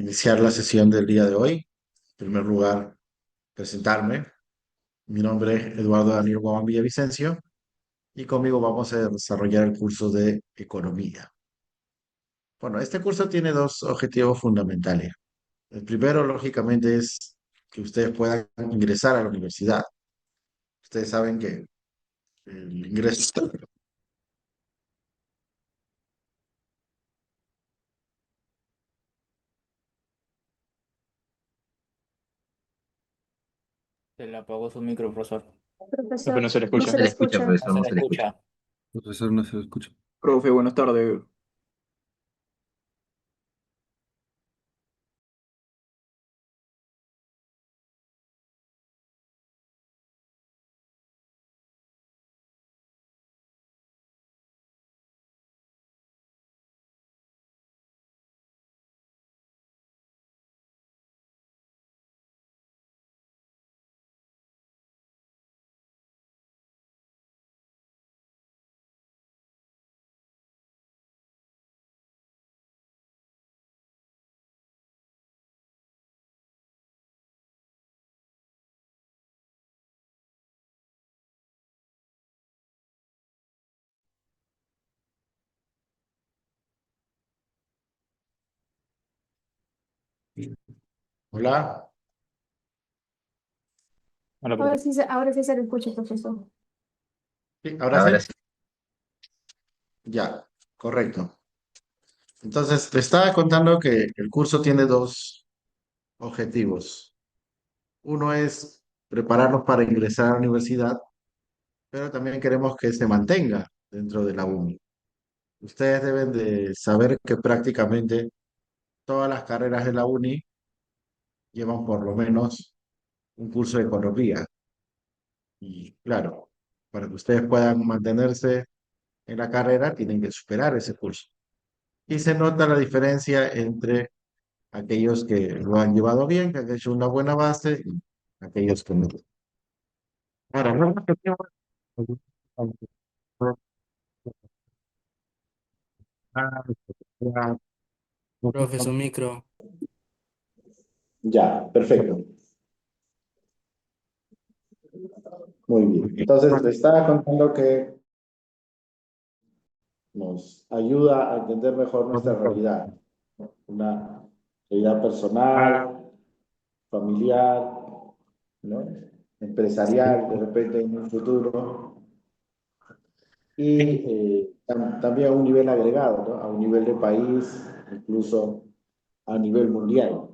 iniciar la sesión del día de hoy. En primer lugar, presentarme. Mi nombre es Eduardo Daniel Guamán Villavicencio y conmigo vamos a desarrollar el curso de Economía. Bueno, este curso tiene dos objetivos fundamentales. El primero, lógicamente, es que ustedes puedan ingresar a la universidad. Ustedes saben que el ingreso... Se le apagó su micro, profesor. Profe, Profesor, no se le no escucha. se le escucha, No profesor, se no le se le escucha. escucha. Profesor, no se lo escucha. Profe, buenas tardes. Hola. Hola, profe. Ahora sí se le escucha, profesor. Sí, ¿ahora sí? Ahora sí. Ya, correcto. Entonces, te estaba contando que el curso tiene dos objetivos. Uno es prepararnos para ingresar a la universidad, pero también queremos que se mantenga dentro de la uni. Ustedes deben de saber que prácticamente todas las carreras de la uni llevan por lo menos un curso de economía. Y claro, para que ustedes puedan mantenerse en la carrera, tienen que superar ese curso. Y se nota la diferencia entre aquellos que lo han llevado bien, que han hecho una buena base, y aquellos que no. Ahora, Profe, su micro. ya, perfecto. Muy bien. Entonces, le estaba contando que nos ayuda a entender mejor nuestra realidad, ¿no? Una realidad personal, familiar, ¿no? Empresarial, de repente en un futuro, y también a un nivel agregado, ¿no? A un nivel de país, incluso a nivel mundial.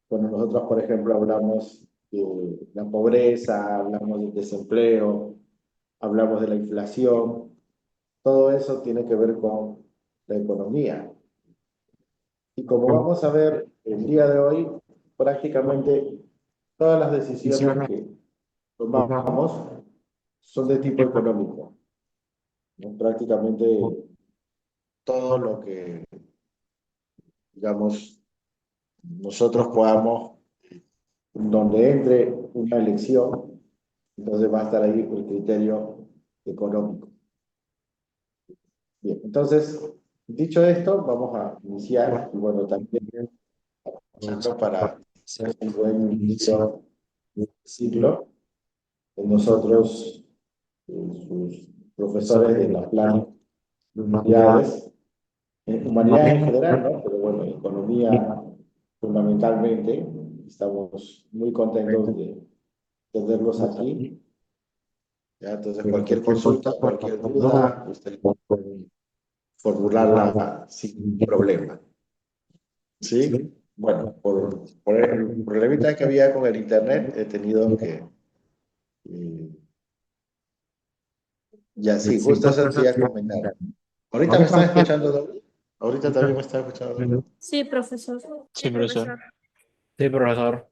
Cuando nosotros, por ejemplo, hablamos de la pobreza, hablamos del desempleo, hablamos de la inflación, todo eso tiene que ver con la economía. Y como vamos a ver el día de hoy, prácticamente todas las decisiones que tomamos son de tipo económico, ¿no? Prácticamente todo lo que, digamos, nosotros podamos, donde entre una elección, entonces va a estar ahí el criterio económico. Bien, entonces, dicho esto, vamos a iniciar, y bueno, también aprovechando para hacer un buen inicio de ciclo, con nosotros, sus profesores de la plan de humanidades, humanidades en general, ¿no? Pero bueno, economía fundamentalmente, estamos muy contentos de tenerlos aquí. ¿Ya? Entonces, cualquier consulta, cualquier duda, ustedes pueden formularla sin problema. ¿Sí? Bueno, por el problemita que había con el internet, he tenido que... ya, sí, justo eso te iba a comentar. ¿Ahorita me están escuchando, David? ¿Ahorita también me están escuchando, David? Sí, profesor. Sí, profesor. Sí, profesor.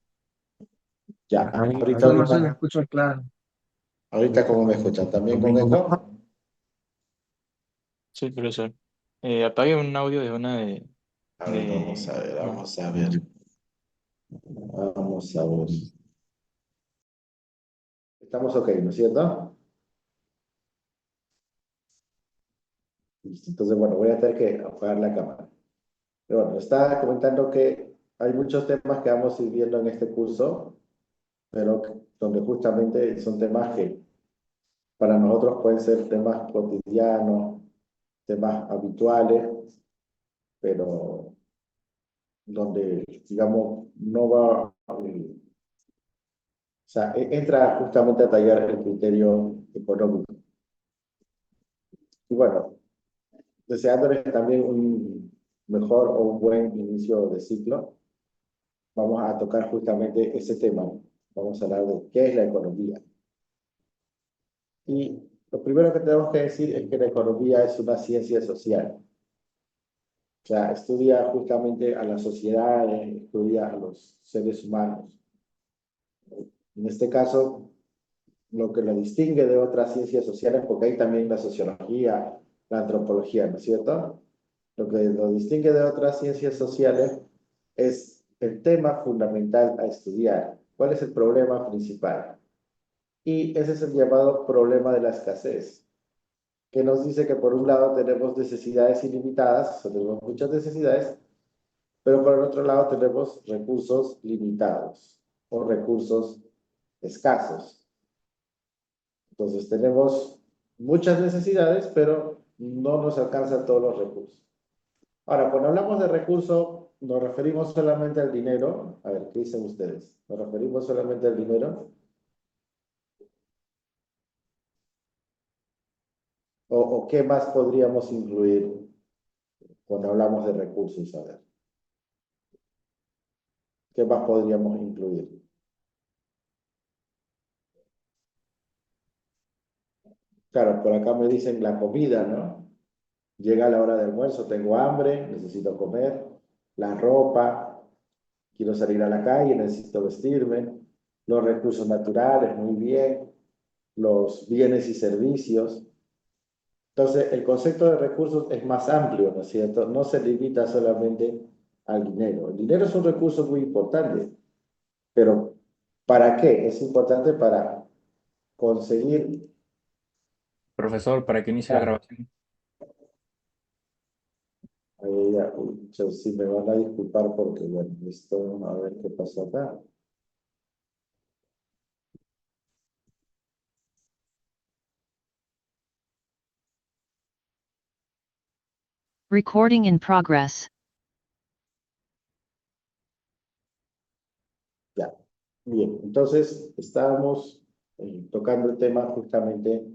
Ya, ahorita, Yo no se le escucha claro. ahorita ¿cómo me escuchan? ¿También con eco? Sí, profesor. Apague un audio de una A ver, vamos de... a ver, No. vamos a ver. Vamos a ver. Estamos ok, ¿no es cierto? Listo. Entonces, bueno, voy a tener que apagar la cámara. Pero bueno, estaba comentando que hay muchos temas que vamos a ir viendo en este curso, pero donde justamente son temas que para nosotros pueden ser temas cotidianos, temas habituales, pero donde, digamos, no va, o sea, entra justamente a tallar el criterio económico. Y bueno, deseándoles también un mejor o un buen inicio de ciclo, vamos a tocar justamente ese tema. Vamos a hablar de qué es la economía. Y lo primero que tenemos que decir es que la economía es una ciencia social. O sea, estudia justamente a las sociedades, estudia a los seres humanos. En este caso, lo que lo distingue de otras ciencias sociales, porque hay también la sociología, la antropología, ¿no es cierto? Lo que lo distingue de otras ciencias sociales es el tema fundamental a estudiar. ¿Cuál es el problema principal? Y ese es el llamado problema de la escasez, que nos dice que por un lado tenemos necesidades ilimitadas, o sea, tenemos muchas necesidades, pero por el otro lado tenemos recursos limitados o recursos escasos. Entonces tenemos muchas necesidades, pero no nos alcanzan todos los recursos. Ahora, cuando hablamos de recursos, nos referimos solamente al dinero. A ver, ¿qué dicen ustedes? ¿Nos referimos solamente al dinero? ¿O qué más podríamos incluir cuando hablamos de recursos? A ver, ¿qué más podríamos incluir? Claro, por acá me dicen la comida, ¿no? Llega la hora de almuerzo, tengo hambre, necesito comer, la ropa, quiero salir a la calle, necesito vestirme, los recursos naturales, muy bien, los bienes y servicios. Entonces, el concepto de recursos es más amplio, ¿no es cierto? No se limita solamente al dinero. El dinero es un recurso muy importante, pero ¿para qué? Es importante para conseguir... Profesor, para que inicie la grabación. Sí, me van a disculpar porque, bueno, esto, a ver qué pasó acá. Recording in progress. Ya, bien, entonces estábamos tocando el tema justamente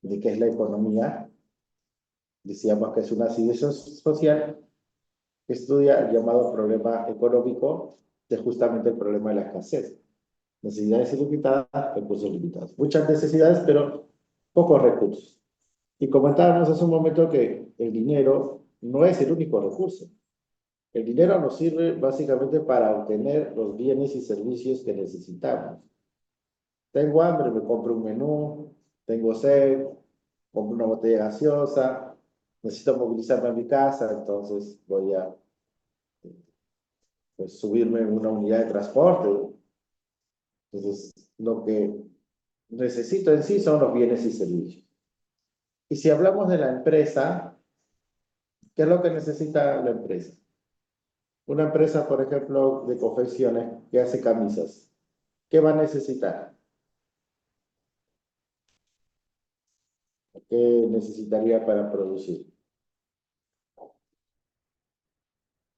de qué es la economía. Decíamos que es una ciencia social que estudia el llamado problema económico, que es justamente el problema de la escasez. Necesidades ilimitadas, recursos limitados. Muchas necesidades, pero pocos recursos. Y comentábamos hace un momento que el dinero no es el único recurso. El dinero nos sirve básicamente para obtener los bienes y servicios que necesitamos. Tengo hambre, me compro un menú, tengo sed, compro una botella gaseosa, necesito movilizarme a mi casa, entonces voy a pues, subirme en una unidad de transporte. Entonces, lo que necesito en sí son los bienes y servicios. Y si hablamos de la empresa, ¿qué es lo que necesita la empresa? Una empresa, por ejemplo, de confecciones que hace camisas, ¿qué va a necesitar? ¿Qué necesitaría para producir?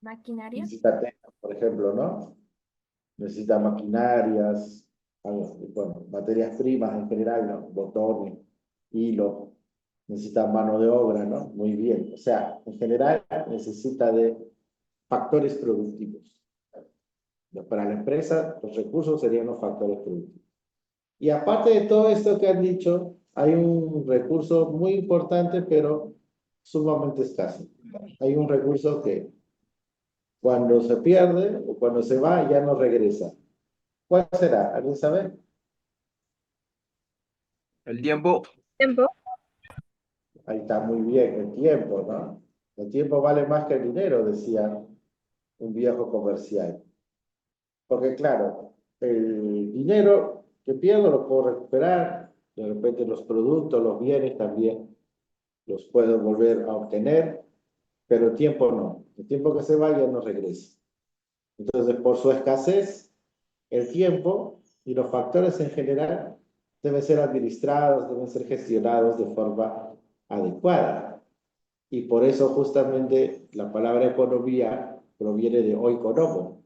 Maquinaria. Necesita tela, por ejemplo, ¿no? Necesita maquinarias, bueno, materias primas en general, ¿no? Botones, hilo, necesita mano de obra, ¿no? Muy bien. O sea, en general necesita de factores productivos. Para la empresa, los recursos serían los factores productivos. Y aparte de todo esto que han dicho, hay un recurso muy importante, pero sumamente escaso. Hay un recurso que cuando se pierde o cuando se va ya no regresa. ¿Cuál será? ¿Alguien sabe? El tiempo. Tiempo. Ahí está muy bien, el tiempo, ¿no? El tiempo vale más que el dinero, decía un viejo comercial. Porque claro, el dinero que pierdo lo puedo recuperar, de repente los productos, los bienes también los puedo volver a obtener, pero el tiempo no. El tiempo que se va ya no regresa. Entonces, por su escasez, el tiempo y los factores en general deben ser administrados, deben ser gestionados de forma adecuada. Y por eso justamente la palabra economía proviene de oikonomo.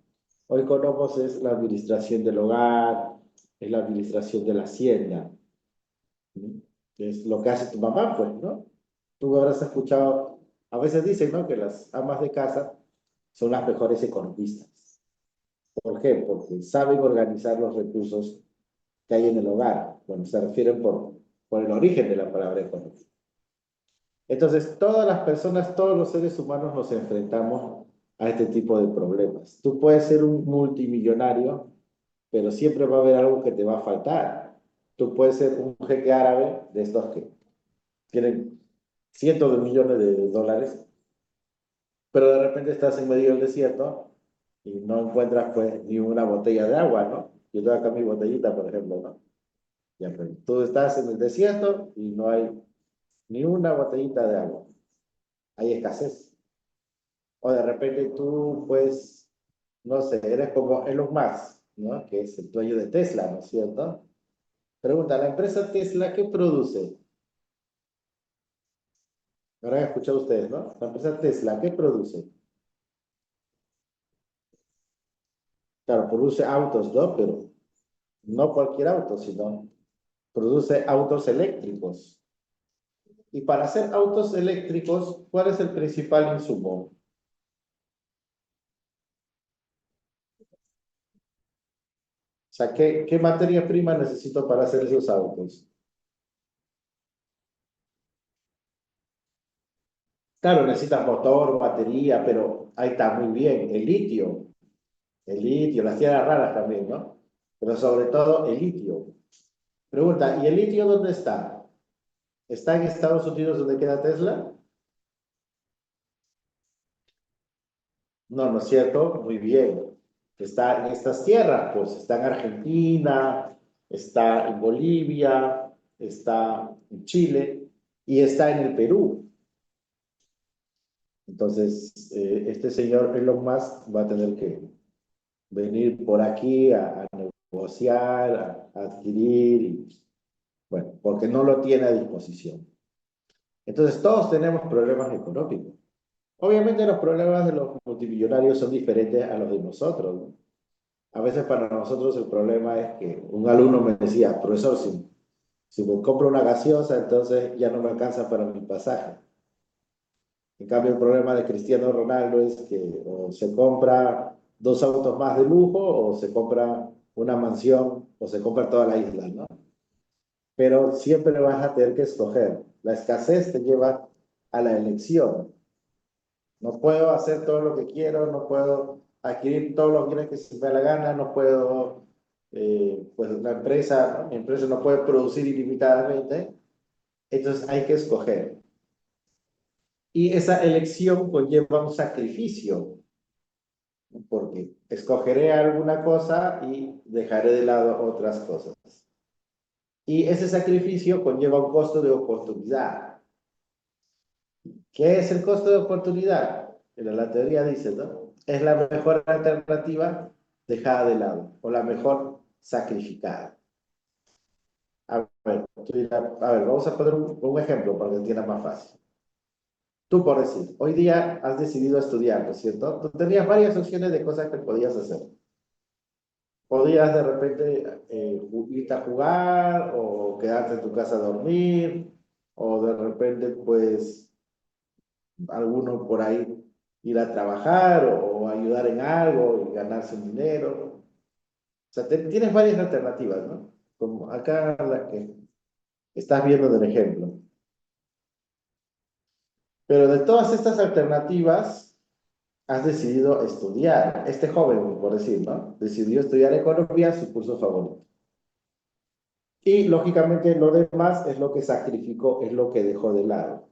Oikonomos es la administración del hogar, es la administración de la hacienda. ¿Sí? Es lo que hace tu mamá, pues, ¿no? Tú habrás escuchado, a veces dicen, ¿no? Que las amas de casa son las mejores economistas. ¿Por qué? Porque saben organizar los recursos que hay en el hogar. Bueno, se refieren por el origen de la palabra economía. Entonces, todas las personas, todos los seres humanos nos enfrentamos a este tipo de problemas. Tú puedes ser un multimillonario, pero siempre va a haber algo que te va a faltar. Tú puedes ser un jeque árabe de estos que tienen cientos de millones de dólares, pero de repente estás en medio del desierto y no encuentras pues ni una botella de agua, ¿no? Yo tengo acá mi botellita, por ejemplo, ¿no? Ya, pues, tú estás en el desierto y no hay ni una botellita de agua. Hay escasez. O de repente tú, pues, no sé, eres como Elon Musk, ¿no? Que es el dueño de Tesla, ¿no es cierto? Pregunta, ¿la empresa Tesla qué produce? Ahora han escuchado ustedes, ¿no? La empresa Tesla, ¿qué produce? Claro, produce autos, ¿no? Pero no cualquier auto, sino produce autos eléctricos. Y para hacer autos eléctricos, ¿cuál es el principal insumo? O sea, ¿qué materia prima necesito para hacer esos autos? Claro, necesitas motor, batería, pero ahí está muy bien. El litio, las tierras raras también, ¿no? Pero sobre todo el litio. Pregunta, ¿y el litio dónde está? ¿Está en Estados Unidos donde queda Tesla? No, ¿no es cierto? Muy bien. Está en estas tierras, pues está en Argentina, está en Bolivia, está en Chile y está en el Perú. Entonces, este señor Elon Musk va a tener que venir por aquí a negociar, a adquirir, y, bueno, porque no lo tiene a disposición. Entonces, todos tenemos problemas económicos. Obviamente los problemas de los multimillonarios son diferentes a los de nosotros, ¿no? A veces para nosotros el problema es que un alumno me decía, profesor, si me compro una gaseosa, entonces ya no me alcanza para mi pasaje. En cambio, el problema de Cristiano Ronaldo es que o se compra dos autos más de lujo, o se compra una mansión, o se compra toda la isla, ¿no? Pero siempre vas a tener que escoger. La escasez te lleva a la elección. No puedo hacer todo lo que quiero, no puedo adquirir todos los bienes que se me da la gana, no puedo, pues la empresa, ¿no? Mi empresa no puede producir ilimitadamente, entonces hay que escoger. Y esa elección conlleva un sacrificio, porque escogeré alguna cosa y dejaré de lado otras cosas. Y ese sacrificio conlleva un costo de oportunidad. ¿Qué es el costo de oportunidad? Pero la teoría dice, ¿no? Es la mejor alternativa dejada de lado, o la mejor sacrificada. A ver, vamos a poner un ejemplo para que entiendas más fácil. Tú, por decir, hoy día has decidido estudiar, ¿no es cierto? Tú tenías varias opciones de cosas que podías hacer. Podías de repente irte a jugar, o quedarte en tu casa a dormir, o de repente, pues, alguno por ahí ir a trabajar o ayudar en algo y ganarse un dinero. O sea, tienes varias alternativas, ¿no? Como acá la que estás viendo del ejemplo. Pero de todas estas alternativas, has decidido estudiar. Este joven, por decir, ¿no? Decidió estudiar economía, su curso favorito. Y lógicamente lo demás es lo que sacrificó, es lo que dejó de lado.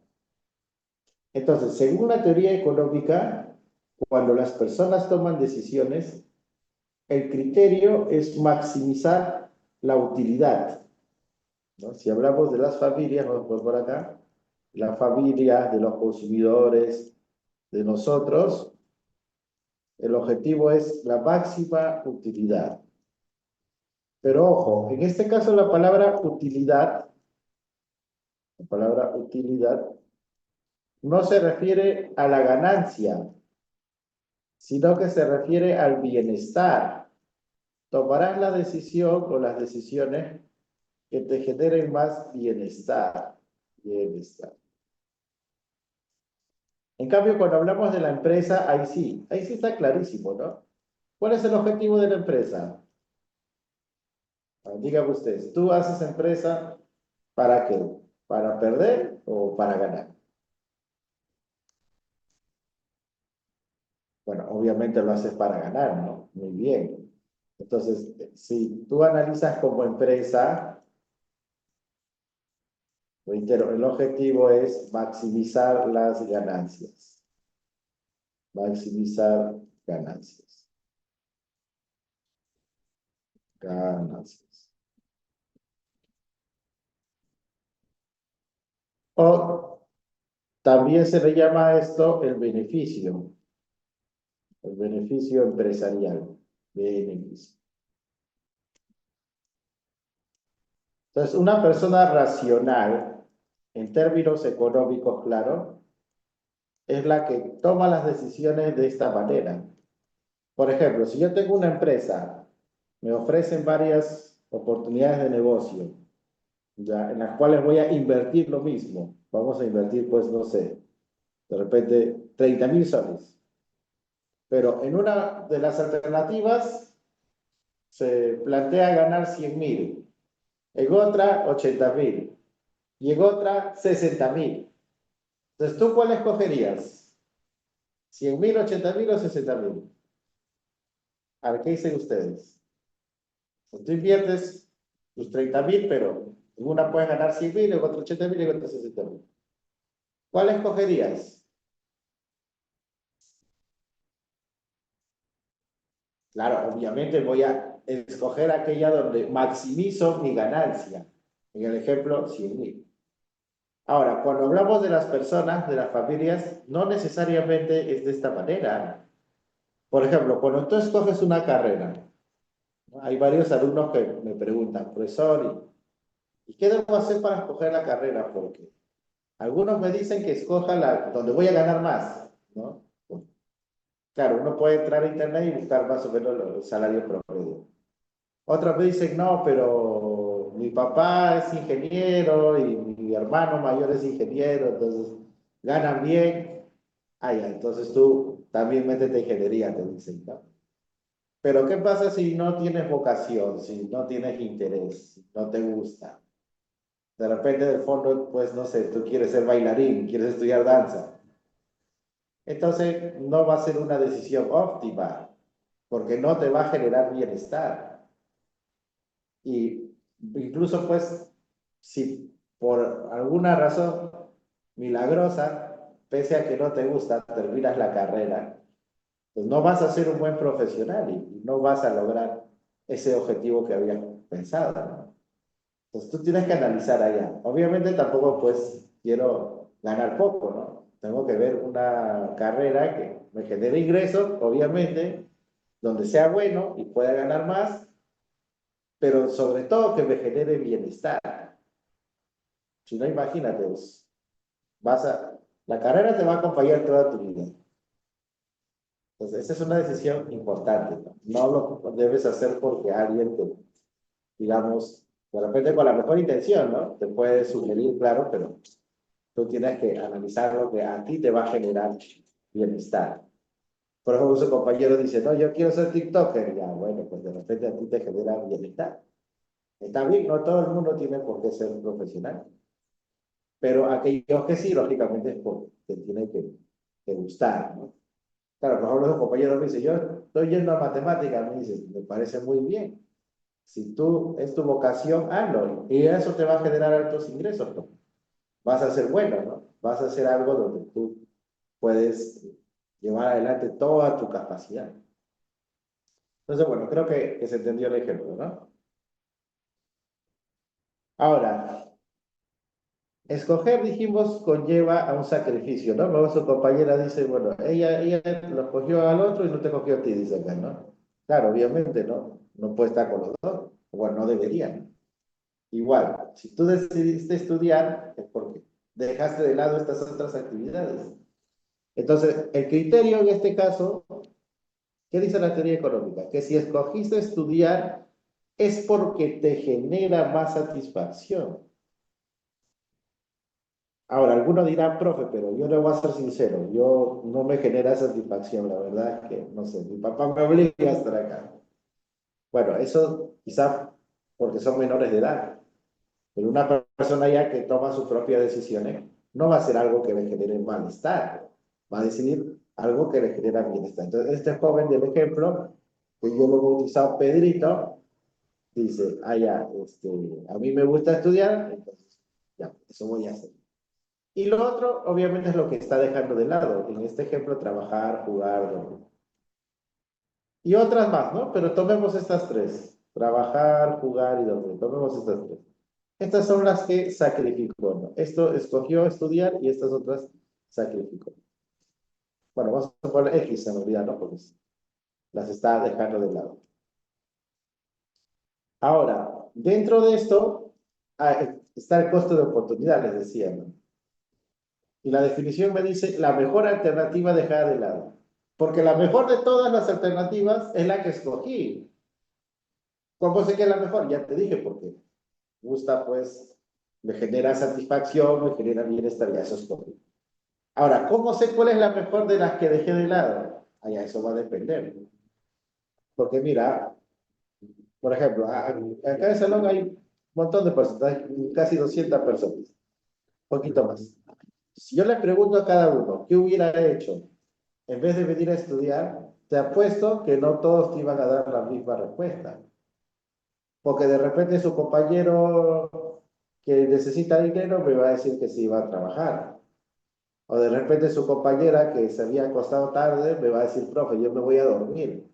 Entonces, según la teoría económica, cuando las personas toman decisiones, el criterio es maximizar la utilidad, ¿no? Si hablamos de las familias, vamos por acá, la familia, de los consumidores, de nosotros, el objetivo es la máxima utilidad. Pero ojo, en este caso la palabra utilidad no se refiere a la ganancia, sino que se refiere al bienestar. Tomarás la decisión o las decisiones que te generen más bienestar. Bienestar. En cambio, cuando hablamos de la empresa, ahí sí está clarísimo, ¿no? ¿Cuál es el objetivo de la empresa? Dígame ustedes, ¿tú haces empresa para qué? ¿Para perder o para ganar? Bueno, obviamente lo haces para ganar, ¿no? Muy bien. Entonces, si tú analizas como empresa, reitero, el objetivo es maximizar las ganancias. Maximizar ganancias. Ganancias. O también se le llama a esto el beneficio empresarial. Beneficio. Entonces, una persona racional, en términos económicos, claro, es la que toma las decisiones de esta manera. Por ejemplo, si yo tengo una empresa, me ofrecen varias oportunidades de negocio, ya, en las cuales voy a invertir lo mismo. Vamos a invertir, pues, no sé, de repente 30.000 soles. Pero en una de las alternativas se plantea ganar 100.000, en otra 80.000 y en otra 60.000. Entonces, ¿tú cuál escogerías? ¿100.000, 80.000 o 60.000? A ver, ¿qué dicen ustedes? Pues tú inviertes tus 30.000, pero en una puedes ganar 100.000, en otra 80.000 y en otra 60.000. ¿Cuál escogerías? Claro, obviamente voy a escoger aquella donde maximizo mi ganancia. En el ejemplo, 100.000. Ahora, cuando hablamos de las personas, de las familias, no necesariamente es de esta manera. Por ejemplo, cuando tú escoges una carrera, ¿no? Hay varios alumnos que me preguntan, profesor, ¿y qué debo hacer para escoger la carrera? Porque algunos me dicen que escoja la donde voy a ganar más, ¿no? Claro, uno puede entrar a internet y buscar más o menos el salario promedio. Otros me dicen, no, pero mi papá es ingeniero y mi hermano mayor es ingeniero, entonces ganan bien. Ah, ya, entonces tú también métete en ingeniería, te dicen, ¿no? Pero ¿qué pasa si no tienes vocación, si no tienes interés, si no te gusta? De repente, del fondo, pues no sé, tú quieres ser bailarín, quieres estudiar danza. Entonces, no va a ser una decisión óptima, porque no te va a generar bienestar. Y incluso, pues, si por alguna razón milagrosa, pese a que no te gusta, terminas la carrera, pues no vas a ser un buen profesional y no vas a lograr ese objetivo que habías pensado, ¿no? Entonces tú tienes que analizar allá. Obviamente tampoco pues quiero ganar poco, ¿no? Tengo que ver una carrera que me genere ingresos, obviamente, donde sea bueno y pueda ganar más, pero sobre todo que me genere bienestar. Si no, imagínate, pues, la carrera te va a acompañar toda tu vida. Entonces, esa es una decisión importante, ¿no? No lo debes hacer porque alguien te, digamos, de repente con la mejor intención, ¿no? Te puede sugerir, claro, pero tú tienes que analizar lo que a ti te va a generar bienestar. Por ejemplo, su compañero dice, no, yo quiero ser TikToker. Ya, bueno, pues de repente a ti te genera bienestar. Está bien, no todo el mundo tiene por qué ser profesional. Pero aquellos que sí, lógicamente, es porque te tiene que gustar, ¿no? Claro, por ejemplo, los compañeros me dicen, yo estoy yendo a matemáticas, me dicen, me parece muy bien. Si tú, es tu vocación, hazlo. Y eso te va a generar altos ingresos, ¿no? Vas a ser bueno, ¿no? Vas a hacer algo donde tú puedes llevar adelante toda tu capacidad. Entonces, bueno, creo que se entendió el ejemplo, ¿no? Ahora, Escoger, dijimos, conlleva a un sacrificio, ¿no? Luego su compañera dice, bueno, ella lo escogió al otro y no te escogió a ti, dice acá, ¿no? Claro, obviamente, ¿no? No puede estar con los dos. Bueno, no deberían. Igual, si tú decidiste estudiar, es porque dejaste de lado estas otras actividades. Entonces, el criterio en este caso, ¿qué dice la teoría económica? Que si escogiste estudiar es porque te genera más satisfacción. Ahora, alguno dirá, profe, pero yo le voy a ser sincero, yo no me genera satisfacción, la verdad es que, no sé, mi papá me obliga a estar acá. Bueno, eso quizás porque son menores de edad, pero una persona ya que toma sus propias decisiones no va a hacer algo que le genere malestar, va a decidir algo que le genera bienestar. Entonces, este joven del ejemplo, que yo lo he bautizado Pedrito, dice, ah, ya, a mí me gusta estudiar, entonces, ya, eso voy a hacer. Y lo otro, obviamente, es lo que está dejando de lado. En este ejemplo, trabajar, jugar, dormir. Y otras más, ¿no? Pero tomemos estas tres. Trabajar, jugar y dormir. Tomemos estas tres. Estas son las que sacrificó, ¿no? Esto escogió estudiar y estas otras sacrificó. Bueno, vamos a poner X en realidad, ¿no? Porque las está dejando de lado. Ahora, dentro de esto está el costo de oportunidad, les decía, ¿no? Y la definición me dice la mejor alternativa dejada de lado. Porque la mejor de todas las alternativas es la que escogí. ¿Cómo sé que es la mejor? Ya te dije, porque gusta, pues, me genera satisfacción, me genera bienestar, ya eso escogí. Ahora, ¿cómo sé cuál es la mejor de las que dejé de lado? Allá eso va a depender. Porque mira, por ejemplo, acá en el salón hay un montón de personas, hay casi 200 personas, un poquito más. Si yo le pregunto a cada uno, ¿qué hubiera hecho en vez de venir a estudiar? Te apuesto que no todos te iban a dar la misma respuesta. Porque de repente su compañero que necesita dinero me va a decir que sí va a trabajar. O de repente su compañera que se había acostado tarde me va a decir, profe, yo me voy a dormir.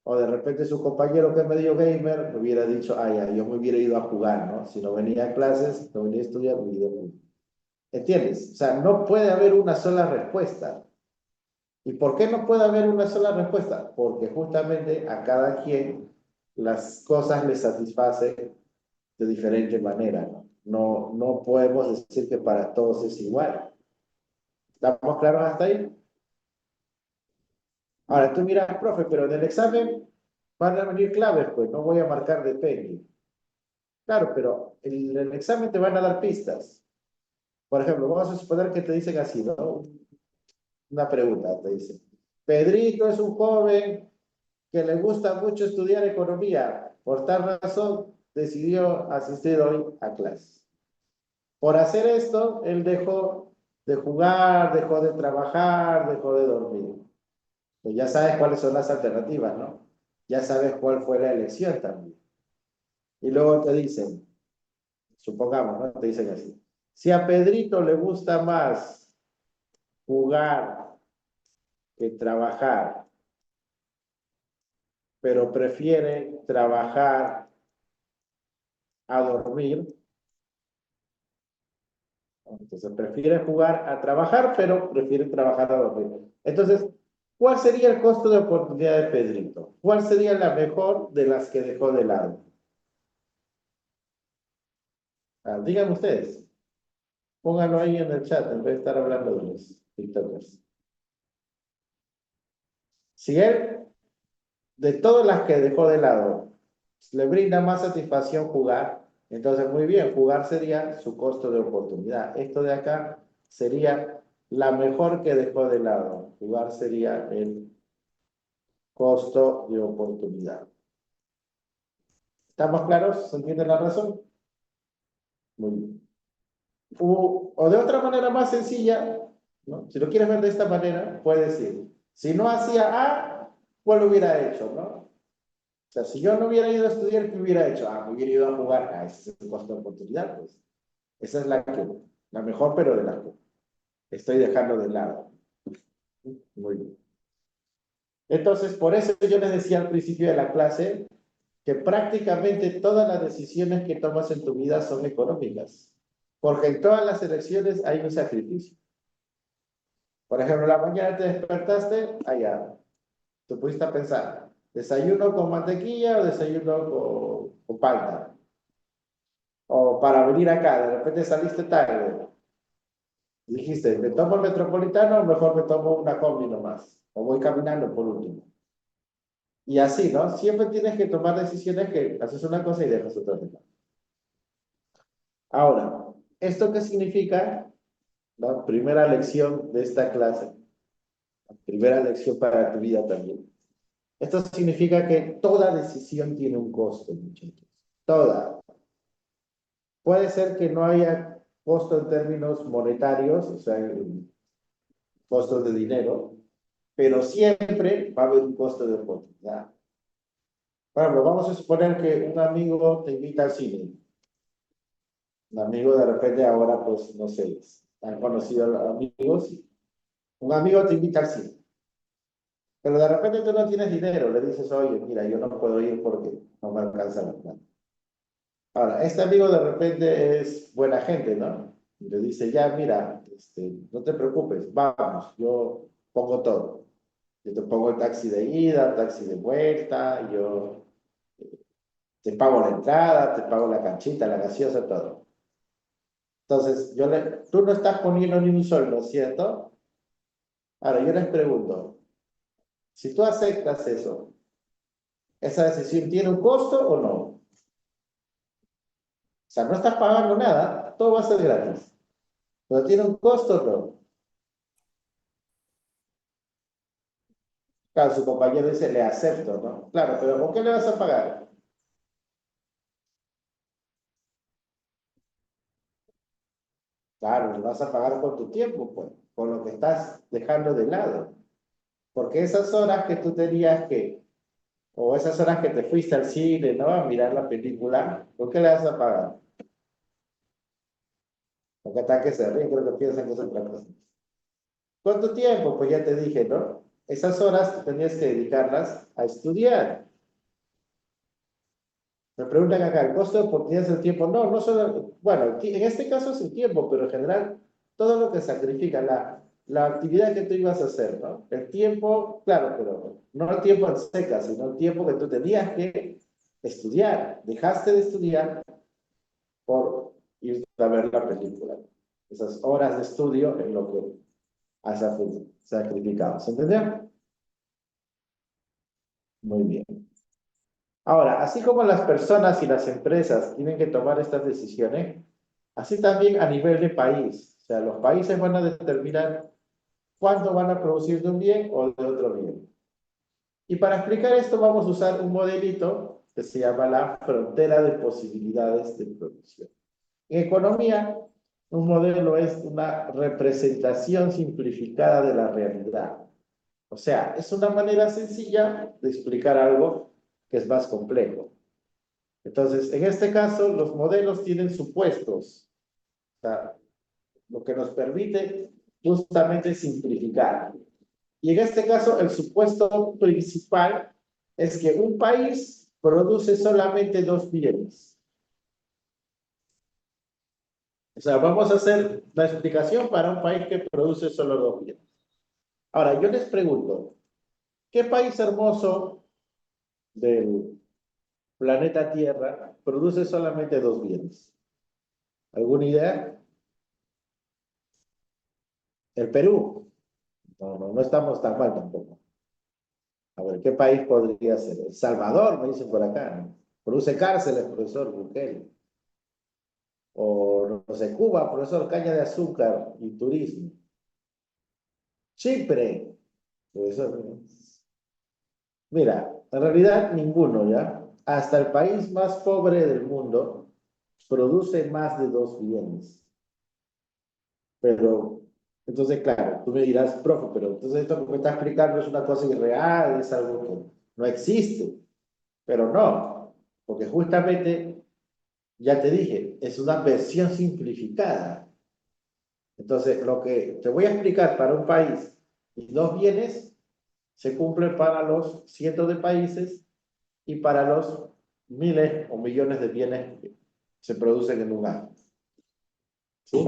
O de repente su compañero que es medio gamer me hubiera dicho, ah, ya, yo me hubiera ido a jugar, ¿no? Si no venía a clases, no venía a estudiar, me hubiera ido a jugar. ¿Entiendes? O sea, no puede haber una sola respuesta. ¿Y por qué no puede haber una sola respuesta? Porque justamente a cada quien las cosas le satisfacen de diferente manera, ¿no? No podemos decir que para todos es igual. ¿Estamos claros hasta ahí? Ahora tú miras, profe, pero en el examen van a venir claves, pues no voy a marcar depende. Claro, pero en el examen te van a dar pistas. Por ejemplo, vamos a suponer que te dicen así, ¿no? Una pregunta, te dicen. Pedrito es un joven que le gusta mucho estudiar economía. Por tal razón, decidió asistir hoy a clase. Por hacer esto, él dejó de jugar, dejó de trabajar, dejó de dormir. Pues ya sabes cuáles son las alternativas, ¿no? Ya sabes cuál fue la elección también. Y luego te dicen, supongamos, ¿no? Te dicen así. Si a Pedrito le gusta más jugar que trabajar, pero prefiere trabajar a dormir, entonces prefiere jugar a trabajar, pero prefiere trabajar a dormir. Entonces, ¿cuál sería el costo de oportunidad de Pedrito? ¿Cuál sería la mejor de las que dejó de lado? Díganme ustedes. Pónganlo ahí en el chat en vez de estar hablando de los TikTokers. Si él, de todas las que dejó de lado, le brinda más satisfacción jugar, entonces muy bien, jugar sería su costo de oportunidad. Esto de acá sería la mejor que dejó de lado. Jugar sería el costo de oportunidad. ¿Estamos claros? ¿Se entiende la razón? Muy bien. O de otra manera más sencilla, ¿no? Si lo quieres ver de esta manera, puedes decir, si no hacía A, ¿cuál hubiera hecho, no? O sea, si yo no hubiera ido a estudiar, ¿qué hubiera hecho? Ah, me hubiera ido a jugar. Ah, ese es el costo de oportunidad, pues. Esa es la mejor, pero de la que estoy dejando de lado. Muy bien. Entonces, por eso yo les decía al principio de la clase que prácticamente todas las decisiones que tomas en tu vida son económicas. Porque en todas las elecciones hay un sacrificio. Por ejemplo, en la mañana te despertaste, allá. Te pusiste a pensar, ¿desayuno con mantequilla o desayuno con palta? O para venir acá, de repente saliste tarde. Dijiste, ¿me tomo el metropolitano o mejor me tomo una combi nomás? O voy caminando por último. Y así, ¿no? Siempre tienes que tomar decisiones que haces una cosa y dejas otra cosa. Ahora, ¿esto qué significa? La primera lección de esta clase. La primera lección para tu vida también. Esto significa que toda decisión tiene un costo, muchachos. Toda. Puede ser que no haya costo en términos monetarios, o sea, costos de dinero, pero siempre va a haber un costo de oportunidad. Por ejemplo, vamos a suponer que un amigo te invita al cine. Un amigo de repente ahora, pues, no sé, han conocido amigos. Un amigo te invita al cine. Pero de repente tú no tienes dinero. Le dices, oye, mira, yo no puedo ir porque no me alcanza la plata. Ahora, este amigo de repente es buena gente, ¿no? Y le dice, ya, mira, no te preocupes, vamos, yo pongo todo. Yo te pongo el taxi de ida, taxi de vuelta, yo te pago la entrada, te pago la canchita, la gaseosa, todo. Entonces, tú no estás poniendo ni un sol, ¿no es cierto? Ahora, yo les pregunto, si tú aceptas eso, ¿esa decisión tiene un costo o no? O sea, no estás pagando nada, todo va a ser gratis. Pero tiene un costo o no. Claro, su compañero dice, le acepto, ¿no? Claro, pero ¿con qué le vas a pagar? Claro, le vas a pagar con tu tiempo, pues, con lo que estás dejando de lado. Porque esas horas que tú tenías o esas horas que te fuiste al cine, ¿no? A mirar la película, ¿con qué le vas a pagar? Porque hasta que se ríen, creo que piensan que es otra cosa. ¿Cuánto tiempo? Pues ya te dije, ¿no? Esas horas tenías que dedicarlas a estudiar. Me preguntan acá, ¿el costo de oportunidad es el tiempo? No, no solo, bueno, en este caso es el tiempo, pero en general todo lo que sacrifica, la actividad que tú ibas a hacer, ¿no? El tiempo, claro, pero no el tiempo en seca, sino el tiempo que tú tenías que estudiar. Dejaste de estudiar por ir a ver la película. Esas horas de estudio es lo que has sacrificado. ¿Se entendió? Muy bien. Ahora, así como las personas y las empresas tienen que tomar estas decisiones, así también a nivel de país. O sea, los países van a determinar cuándo van a producir de un bien o de otro bien. Y para explicar esto vamos a usar un modelito que se llama la frontera de posibilidades de producción. En economía, un modelo es una representación simplificada de la realidad. O sea, es una manera sencilla de explicar algo que es más complejo. Entonces, en este caso, los modelos tienen supuestos, o sea, lo que nos permite justamente simplificar. Y en este caso, el supuesto principal es que un país produce solamente dos bienes. O sea, vamos a hacer la explicación para un país que produce solo dos bienes. Ahora, yo les pregunto, ¿qué país hermoso del planeta Tierra produce solamente dos bienes? ¿Alguna idea? El Perú. No estamos tan mal tampoco. A ver, ¿qué país podría ser? El Salvador, me dicen por acá, ¿no? Produce cárceles, profesor Bukele. O, no sé, Cuba, profesor, caña de azúcar y turismo. Chipre, profesor. Mira, en realidad ninguno, ¿ya? Hasta el país más pobre del mundo produce más de dos bienes. Pero, entonces, claro, tú me dirás, profe, pero entonces esto que me está explicando es una cosa irreal, es algo que no existe. Pero no, porque justamente, ya te dije, es una versión simplificada. Entonces, lo que te voy a explicar para un país y dos bienes, se cumple para los cientos de países y para los miles o millones de bienes que se producen en un año. ¿Sí?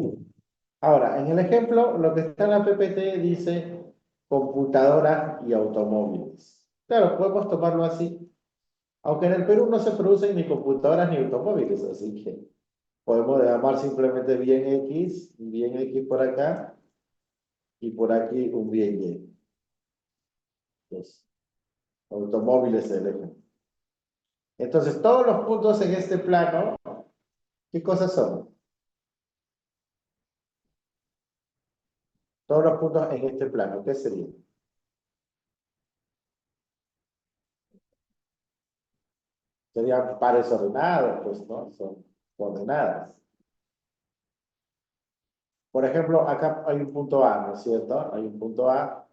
Ahora, en el ejemplo, lo que está en la PPT dice computadoras y automóviles. Claro, podemos tomarlo así. Aunque en el Perú no se producen ni computadoras ni automóviles, así que podemos llamar simplemente bien X por acá, y por aquí un bien Y. Pues, automóviles es el ejemplo. Entonces, todos los puntos en este plano, ¿qué cosas son? Todos los puntos en este plano, ¿qué serían? Serían pares ordenados, pues, ¿no? Son ordenadas. Por ejemplo, acá hay un punto A, ¿no es cierto? Hay un punto A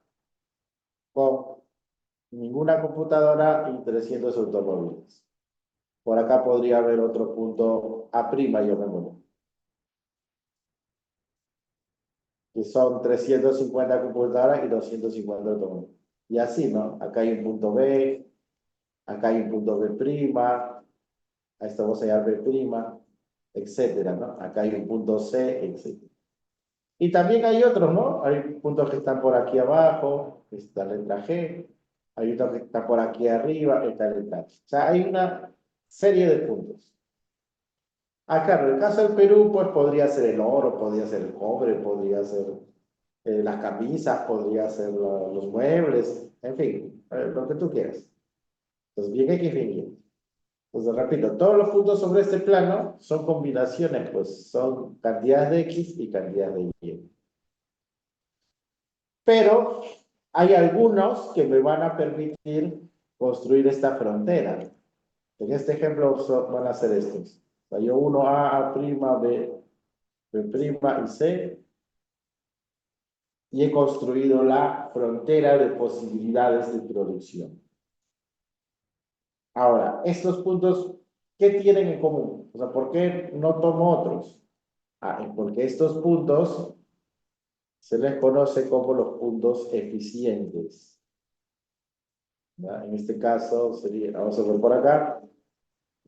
con ninguna computadora y 300 automóviles. Por acá podría haber otro punto A', llamémoslo, que son 350 computadoras y 250 automóviles. Y así, ¿no? Acá hay un punto B, acá hay un punto B', a esto vamos a llamar B', etcétera, ¿no? Acá hay un punto C, etcétera. Y también hay otros, ¿no? Hay puntos que están por aquí abajo, esta letra G, hay otros que están por aquí arriba, esta letra H. O sea, hay una serie de puntos. Claro, en el caso del Perú, pues podría ser el oro, podría ser el cobre, podría ser las camisas, podría ser los muebles, en fin, lo que tú quieras. Entonces, bien X, bien Y. Entonces, repito, todos los puntos sobre este plano son combinaciones, pues son cantidades de X y cantidades de Y. Pero hay algunos que me van a permitir construir esta frontera. En este ejemplo van a ser estos. O sea, yo uno A', B', B' y C, y he construido la frontera de posibilidades de producción. Ahora, estos puntos, ¿qué tienen en común? O sea, ¿por qué no tomo otros? Porque estos puntos se les conoce como los puntos eficientes. ¿Ya? En este caso sería, vamos a ver por acá,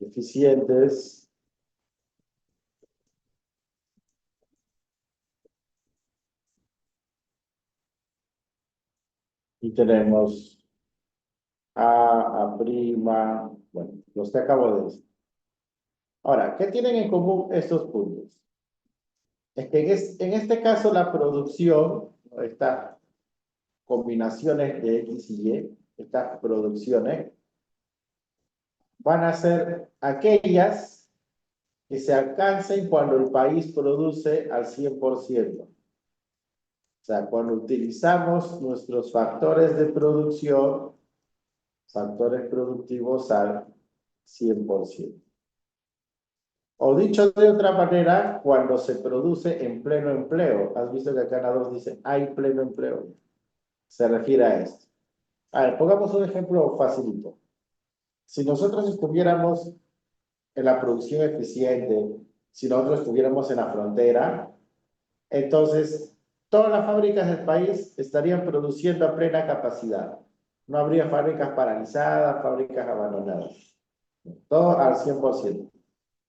eficientes. Y tenemos A', bueno, los que acabo de decir. Ahora, ¿qué tienen en común estos puntos? Es que en este caso la producción, estas combinaciones de X y Y, estas producciones, van a ser aquellas que se alcancen cuando el país produce al 100%. O sea, cuando utilizamos nuestros factores de producción, factores productivos al 100%. O dicho de otra manera, cuando se produce en pleno empleo. Has visto que acá en la 2 dice, hay pleno empleo. Se refiere a esto. A ver, pongamos un ejemplo facilito. Si nosotros estuviéramos en la producción eficiente, si nosotros estuviéramos en la frontera, entonces todas las fábricas del país estarían produciendo a plena capacidad. No habría fábricas paralizadas, fábricas abandonadas. Todo al 100%.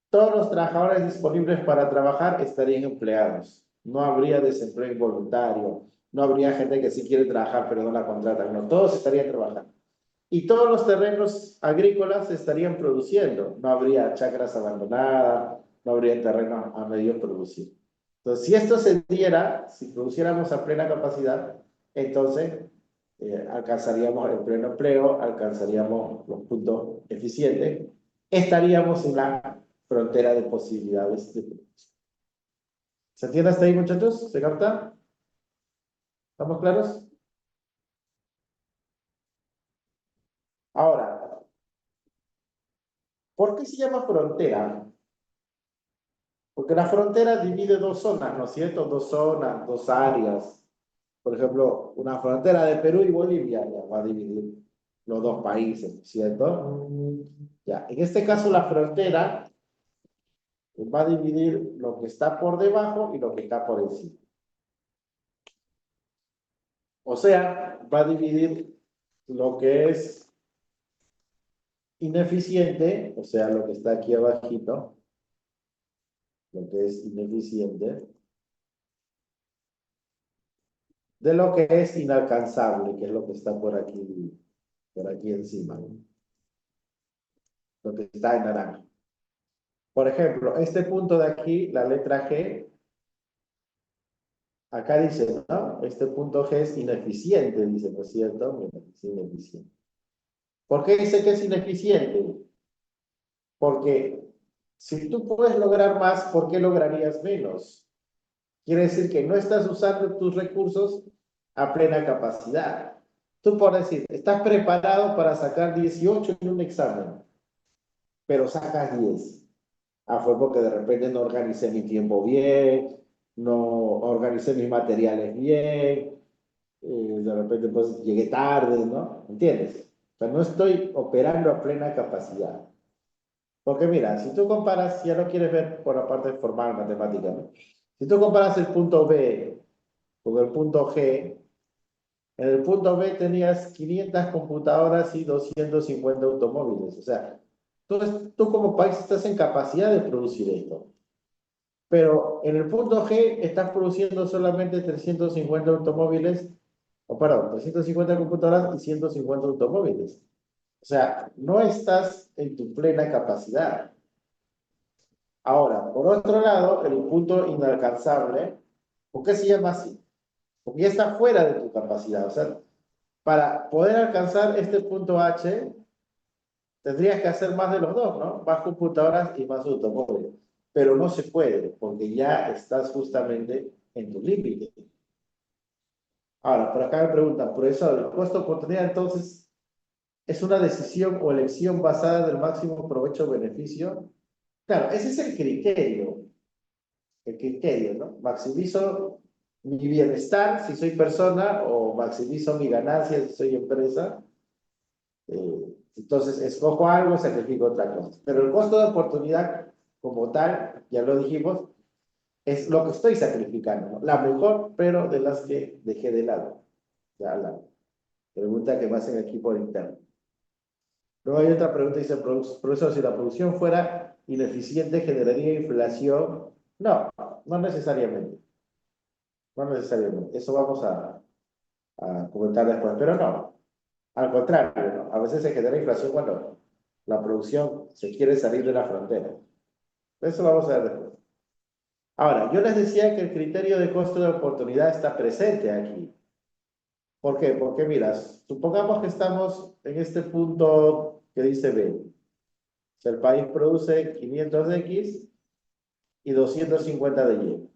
Todos los trabajadores disponibles para trabajar estarían empleados. No habría desempleo involuntario. No habría gente que sí quiere trabajar pero no la contratan. No, todos estarían trabajando. Y todos los terrenos agrícolas estarían produciendo. No habría chacras abandonadas, no habría terrenos a medio producir. Entonces, si esto se diera, si produciéramos a plena capacidad, entonces alcanzaríamos el pleno empleo, alcanzaríamos los puntos eficientes, estaríamos en la frontera de posibilidades de producción. ¿Se entiende hasta ahí, muchachos? ¿Se capta? ¿Estamos claros? Ahora, ¿por qué se llama frontera? Porque la frontera divide dos zonas, ¿no es cierto? Dos zonas, dos áreas. Por ejemplo, una frontera de Perú y Bolivia ya va a dividir los dos países, ¿no es cierto? Ya, en este caso la frontera va a dividir lo que está por debajo y lo que está por encima. O sea, va a dividir lo que es ineficiente, o sea, lo que está aquí abajito, lo que es ineficiente, de lo que es inalcanzable, que es lo que está por aquí encima, ¿no? Lo que está en naranja. Por ejemplo, este punto de aquí, la letra G, acá dice, ¿no? Este punto G es ineficiente, dice, ¿no es cierto? Mira, es ineficiente. ¿Por qué dice que es ineficiente? Porque si tú puedes lograr más, ¿por qué lograrías menos? Quiere decir que no estás usando tus recursos a plena capacidad. Tú por decir, estás preparado para sacar 18 en un examen, pero sacas 10. Ah, fue porque de repente no organicé mi tiempo bien, no organicé mis materiales bien, de repente pues llegué tarde, ¿no? ¿Entiendes? O sea, no estoy operando a plena capacidad. Porque mira, si tú comparas, ya lo quieres ver por la parte formal matemática, ¿no? Si tú comparas el punto B con el punto G, en el punto B tenías 500 computadoras y 250 automóviles. O sea, tú como país estás en capacidad de producir esto. Pero en el punto G estás produciendo solamente 350 automóviles, o perdón, 350 computadoras y 150 automóviles. O sea, no estás en tu plena capacidad. Ahora, por otro lado, el punto inalcanzable, ¿por qué se llama así? Porque ya está fuera de tu capacidad. O sea, para poder alcanzar este punto H, tendrías que hacer más de los dos, ¿no? Más computadoras y más automóviles. Pero no se puede, porque ya estás justamente en tu límite. Ahora, por acá me preguntan, profesor, ¿el costo de oportunidad entonces es una decisión o elección basada en el máximo provecho-beneficio? Claro, ese es el criterio, ¿no? Maximizo mi bienestar si soy persona o maximizo mi ganancia si soy empresa. Entonces, escojo algo, sacrifico otra cosa. Pero el costo de oportunidad, como tal, ya lo dijimos, es lo que estoy sacrificando, ¿no? La mejor, pero de las que dejé de lado. Ya la pregunta que me hacen aquí por interno. Luego hay otra pregunta, dice, profesor, si la producción fuera ineficiente, ¿generaría inflación? No, no necesariamente. No necesariamente. Eso vamos a comentar después, pero no. Al contrario, ¿no? A veces se genera inflación cuando la producción se quiere salir de la frontera. Eso lo vamos a ver después. Ahora, yo les decía que el criterio de costo de oportunidad está presente aquí. ¿Por qué? Porque mira, supongamos que estamos en este punto que dice B. O sea, el país produce 500 de X y 250 de Y.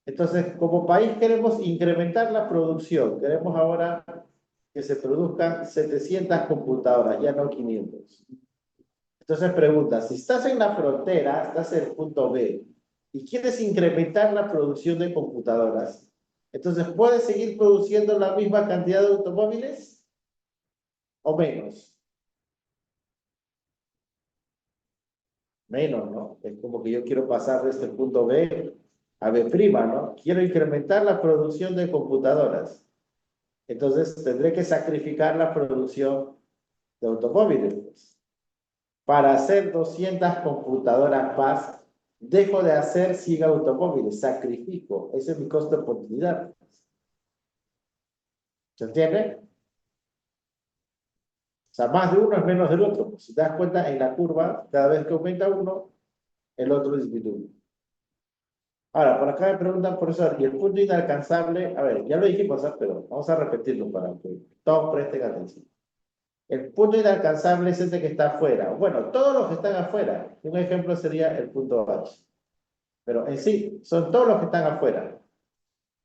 Entonces, como país queremos incrementar la producción. Queremos ahora que se produzcan 700 computadoras, ya no 500. Entonces pregunta, si estás en la frontera, estás en el punto B, y quieres incrementar la producción de computadoras, entonces ¿puedes seguir produciendo la misma cantidad de automóviles o menos? Menos, ¿no? Es como que yo quiero pasar de este punto B a B', ¿no? Quiero incrementar la producción de computadoras. Entonces tendré que sacrificar la producción de automóviles, pues. Para hacer 200 computadoras más, dejo de hacer 100 automóviles, sacrifico. Ese es mi costo de oportunidad. ¿Se entiende? O sea, más de uno es menos del otro. Si te das cuenta, en la curva, cada vez que aumenta uno, el otro disminuye. Ahora, por acá me preguntan, profesor, ¿y el punto inalcanzable? A ver, ya lo dijimos, ¿sabes? Pero vamos a repetirlo para que todos presten atención. El punto inalcanzable es ese que está afuera. Bueno, todos los que están afuera. Un ejemplo sería el punto H. Pero en sí, son todos los que están afuera.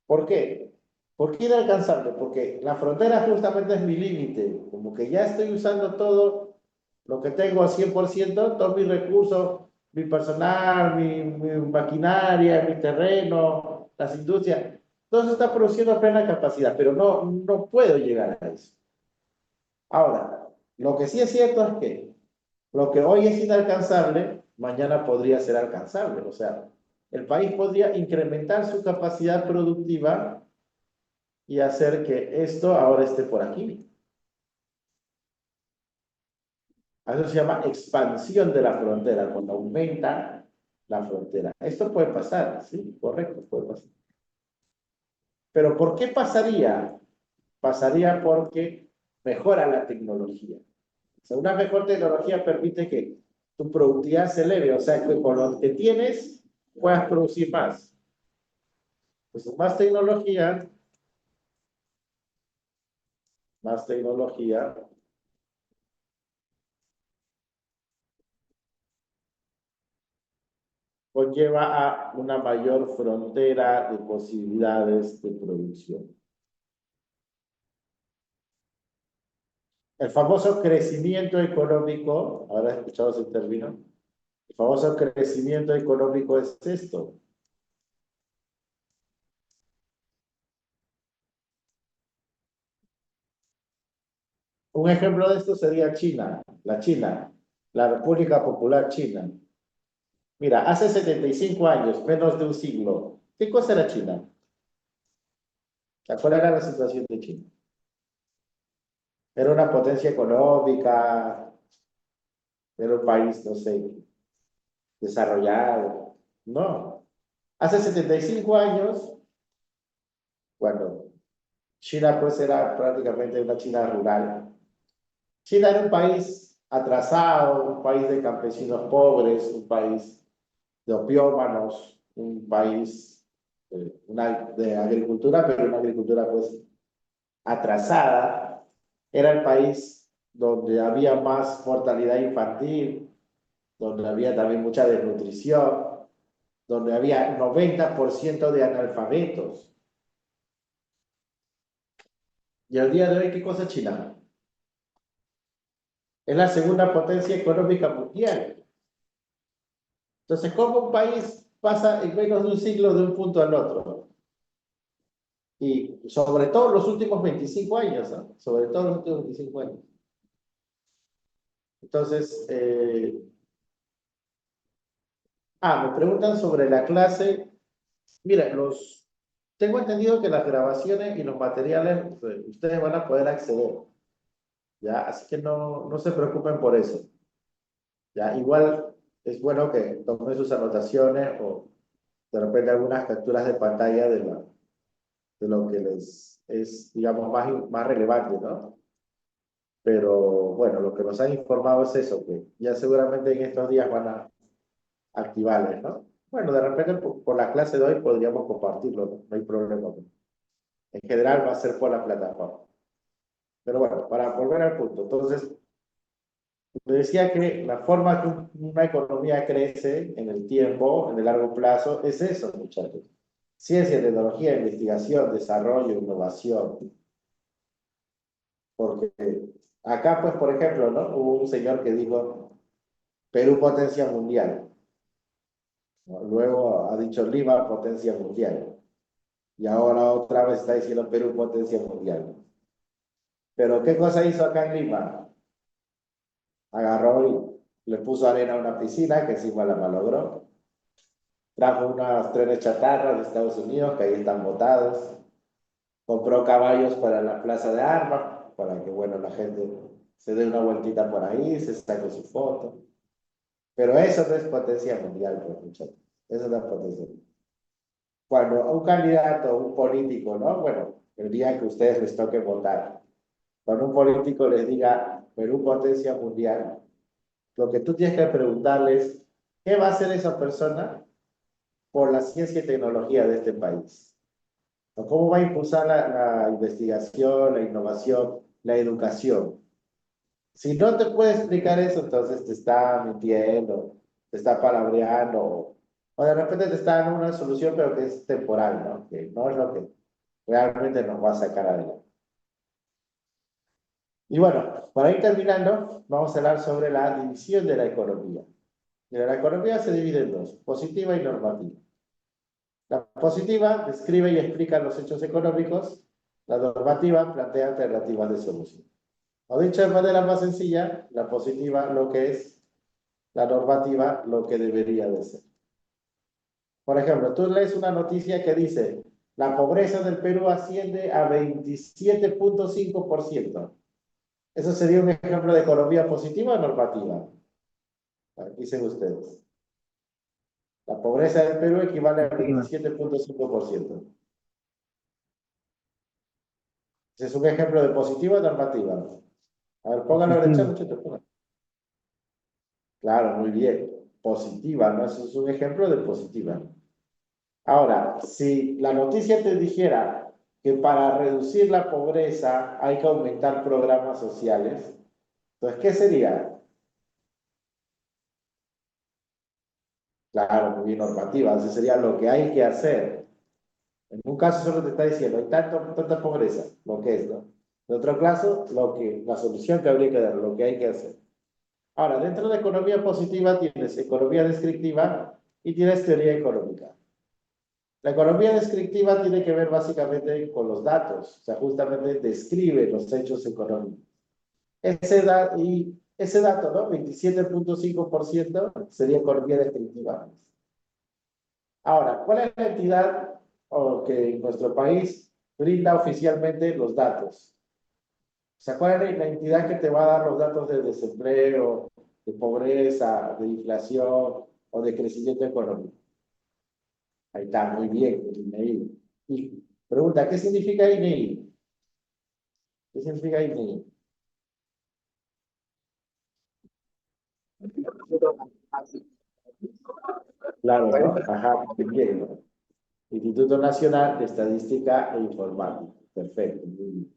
¿Por qué? ¿Por qué inalcanzable? Porque la frontera justamente es mi límite. Como que ya estoy usando todo lo que tengo al 100%, todos mis recursos, mi personal, mi maquinaria, mi terreno, las industrias. Todo se está produciendo a plena capacidad, pero no puedo llegar a eso. Ahora, lo que sí es cierto es que lo que hoy es inalcanzable, mañana podría ser alcanzable. O sea, el país podría incrementar su capacidad productiva y hacer que esto ahora esté por aquí. Eso se llama expansión de la frontera, cuando aumenta la frontera. Esto puede pasar, ¿sí? Correcto, puede pasar. Pero ¿por qué pasaría? Pasaría porque mejora la tecnología. O sea, una mejor tecnología permite que tu productividad se eleve, o sea, que con lo que tienes puedas producir más. Pues más tecnología conlleva a una mayor frontera de posibilidades de producción. El famoso crecimiento económico, ¿habrás escuchado ese término? El famoso crecimiento económico es esto. Un ejemplo de esto sería China, la República Popular China. Mira, hace 75 años, menos de un siglo, ¿qué cosa era China? ¿Cuál era la situación de China? Era una potencia económica, era un país, no sé, desarrollado. No. Hace 75 años, cuando China pues era prácticamente una China rural, China era un país atrasado, un país de campesinos pobres, un país de opiómanos, un país de agricultura, pero una agricultura pues atrasada. Era el país donde había más mortalidad infantil, donde había también mucha desnutrición, donde había 90% de analfabetos. Y al día de hoy, ¿qué cosa es China? Es la segunda potencia económica mundial. Entonces, ¿cómo un país pasa en menos de un siglo de un punto al otro? Y sobre todo los últimos 25 años, ¿no? Sobre todo los últimos 25 años. Entonces, me preguntan sobre la clase. Mira, tengo entendido que las grabaciones y los materiales ustedes van a poder acceder, ¿ya? Así que no se preocupen por eso, ¿ya? Igual es bueno que tomen sus anotaciones o de repente algunas capturas de pantalla de lo que les es, digamos, más relevante, ¿no? Pero bueno, lo que nos han informado es eso, que ya seguramente en estos días van a activarles, ¿no? Bueno, de repente por la clase de hoy podríamos compartirlo, no hay problema. En general va a ser por la plataforma. Pero bueno, para volver al punto, entonces, me decía que la forma que una economía crece en el tiempo, en el largo plazo, es eso, muchachos. Ciencia, tecnología, investigación, desarrollo, innovación. Porque acá, pues, por ejemplo, ¿no? Hubo un señor que dijo, Perú potencia mundial, ¿no? Luego ha dicho Lima potencia mundial. Y ahora otra vez está diciendo Perú potencia mundial. Pero ¿qué cosa hizo acá en Lima? Agarró y le puso arena a una piscina, que encima la malogró. Trajo unos trenes chatarras de Estados Unidos, que ahí están botados. Compró caballos para la plaza de armas, para que, bueno, la gente se dé una vueltita por ahí, se saque su foto. Pero eso no es potencia mundial, pues, muchachos. Eso no es potencia mundial. Cuando un candidato, un político, ¿no? Bueno, el día que ustedes les toque votar, cuando un político les diga Perú potencia mundial, lo que tú tienes que preguntarles, ¿qué va a hacer esa persona por la ciencia y tecnología de este país? ¿O cómo va a impulsar la investigación, la innovación, la educación? Si no te puede explicar eso, entonces te está mintiendo, te está palabreando, o de repente te está dando una solución, pero que es temporal, ¿no? Que no es lo que realmente nos va a sacar adelante. Y bueno, para ir terminando, vamos a hablar sobre la división de la economía. Mira, la economía se divide en dos, positiva y normativa. La positiva describe y explica los hechos económicos, la normativa plantea alternativas de solución. O dicho de manera más sencilla, la positiva lo que es, la normativa lo que debería de ser. Por ejemplo, tú lees una noticia que dice, la pobreza del Perú asciende a 27.5%. ¿Eso sería un ejemplo de economía positiva o normativa? Dicen ustedes. La pobreza del Perú equivale a 27.5%. Ese es un ejemplo de positiva o normativa. A ver, póngalo a la derecha, muchachos, póngalo. Claro, muy bien. Positiva, ¿no? Eso es un ejemplo de positiva. Ahora, si la noticia te dijera que para reducir la pobreza hay que aumentar programas sociales, entonces, ¿qué sería? Claro, muy bien, normativa. Eso sería lo que hay que hacer. En un caso solo te está diciendo, hay tanta pobreza, lo que es, ¿no? En otro caso, la solución que habría que dar, lo que hay que hacer. Ahora, dentro de economía positiva tienes economía descriptiva y tienes teoría económica. La economía descriptiva tiene que ver básicamente con los datos, o sea, justamente describe los hechos económicos. Ese dato, ¿no? 27.5% sería economía descriptiva. Ahora, ¿cuál es la entidad que en nuestro país brinda oficialmente los datos? O sea, ¿cuál es la entidad que te va a dar los datos de desempleo, de pobreza, de inflación o de crecimiento económico? Ahí está, muy bien, el INEI. Y pregunta, ¿qué significa INEI? ¿Qué significa INEI? Claro, ¿no? Ajá, muy bien, ¿no? Instituto Nacional de Estadística e Informática. Perfecto, muy bien.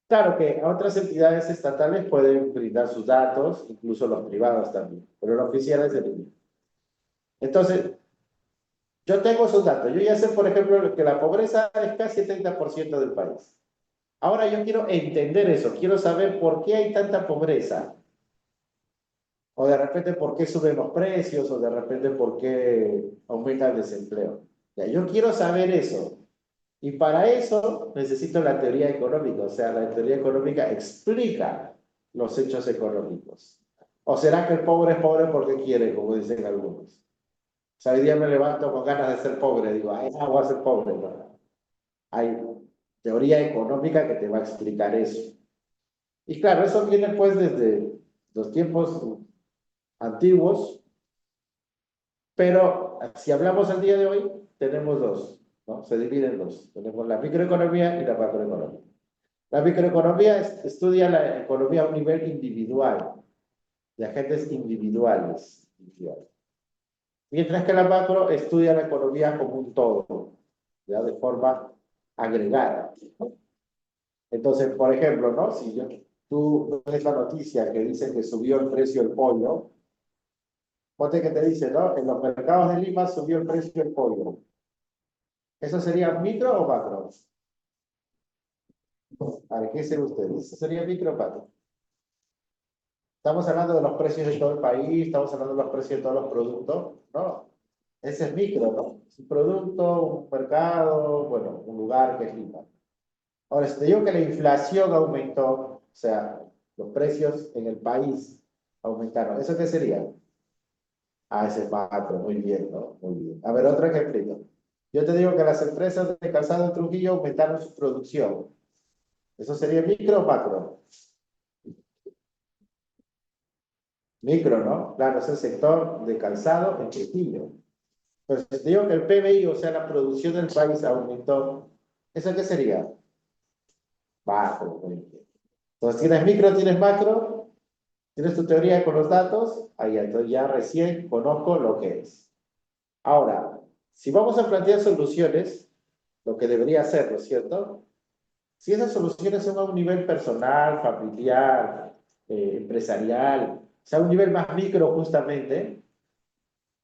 Claro que a otras entidades estatales pueden brindar sus datos, incluso los privados también, pero el oficial es el INEI. Entonces, yo tengo esos datos. Yo ya sé, por ejemplo, que la pobreza es casi el 30% del país. Ahora yo quiero entender eso, quiero saber por qué hay tanta pobreza. O de repente por qué suben los precios, o de repente por qué aumenta el desempleo. Ya, yo quiero saber eso. Y para eso necesito la teoría económica. O sea, la teoría económica explica los hechos económicos. ¿O será que el pobre es pobre porque quiere, como dicen algunos? O sea, hoy día me levanto con ganas de ser pobre. Digo, ay, no, voy a ser pobre. No. Hay teoría económica que te va a explicar eso. Y claro, eso viene pues desde los tiempos antiguos, pero si hablamos el día de hoy, tenemos dos, ¿no? Se dividen en dos. Tenemos la microeconomía y la macroeconomía. La microeconomía estudia la economía a un nivel individual, de agentes individuales. Mientras que la macro estudia la economía como un todo, ya de forma agregada. Entonces, por ejemplo, ¿no? Si tú ves la noticia que dice que subió el precio del pollo, ponte que te dice, ¿no? En los mercados de Lima subió el precio del pollo. ¿Eso sería micro o macro? A ver, ¿qué dicen ustedes? ¿Eso sería micro o macro? Estamos hablando de los precios de todo el país, estamos hablando de los precios de todos los productos, ¿no? Ese es micro, ¿no? Es un producto, un mercado, bueno, un lugar que es Lima. Ahora, si te digo que la inflación aumentó, o sea, los precios en el país aumentaron, ¿eso qué sería? Ah, ese es macro, muy bien, ¿no? Muy bien. A ver, otro ejemplito. Yo te digo que las empresas de calzado en Trujillo aumentaron su producción. ¿Eso sería micro o macro? Micro, ¿no? Claro, es el sector de calzado en Trujillo. Pues te digo que el PBI, o sea, la producción del país aumentó. ¿Eso qué sería? Macro, muy bien. Entonces, tienes micro, tienes macro, tienes tu teoría con los datos, ahí entonces ya recién conozco lo que es. Ahora, si vamos a plantear soluciones, lo que debería ser, ¿no es cierto? Si esas soluciones son a un nivel personal, familiar, empresarial, o sea, a un nivel más micro justamente,